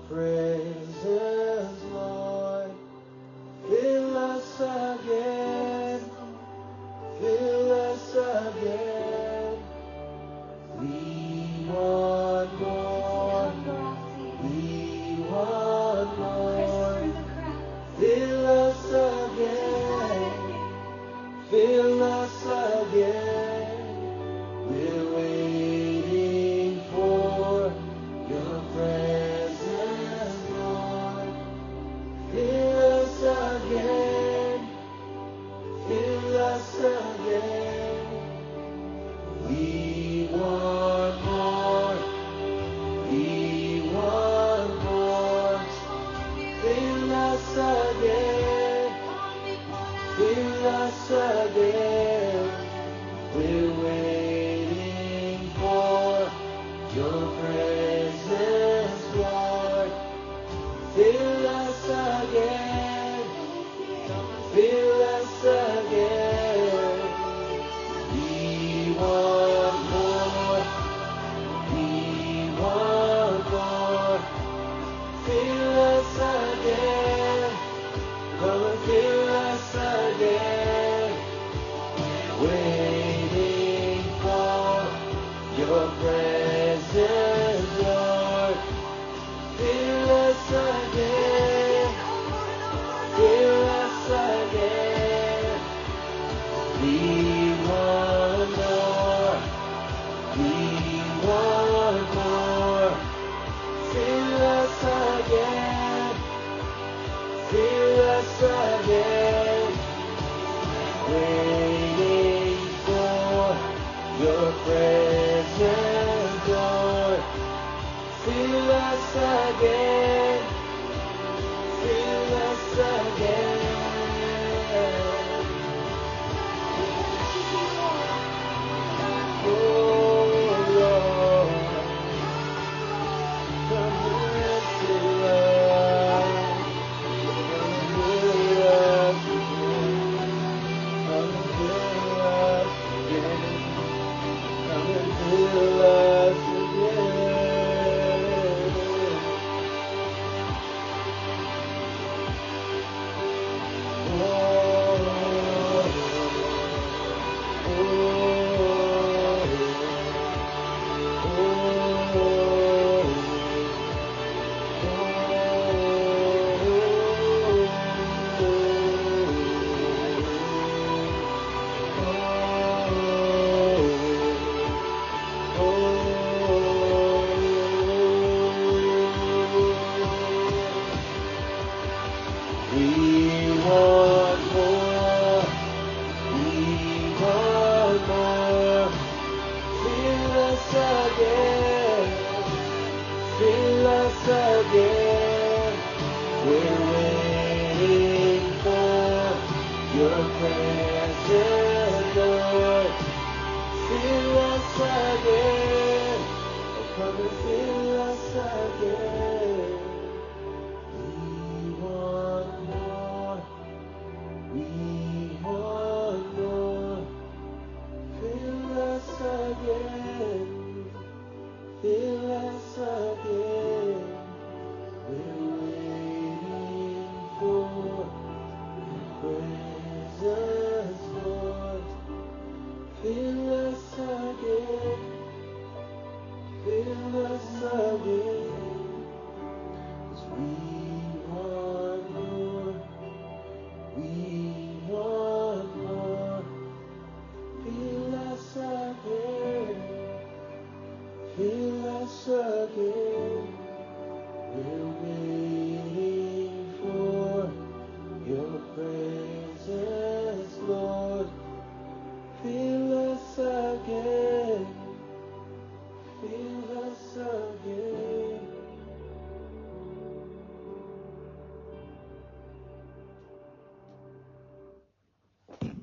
presence, Lord. Fill us again. Fill us again. We want more. We want more. Fill us again. Fill us again. We're waiting for your presence, Lord. Fill us again. Fill us again. We want more. We want more. Fill us again. Fill us again. We're waiting for your presence, Lord. Fill us again. Fill us again. We want more. We want more. Fill us again. Come and fill us again. Waiting for your presence, Lord. Fill us again. Fill us again. We want more. We want more. Fill us again. Fill us again. Waiting for your presence, Lord. Fill us again. Fill us again. Oh Lord, come and fill us. Come and fill us again. Come and fill us again. Come and fill us again. We want more. We want more. Fill us again. Fill us again. We're waiting for your presence, Lord. Fill us again. Oh, come and fill us again.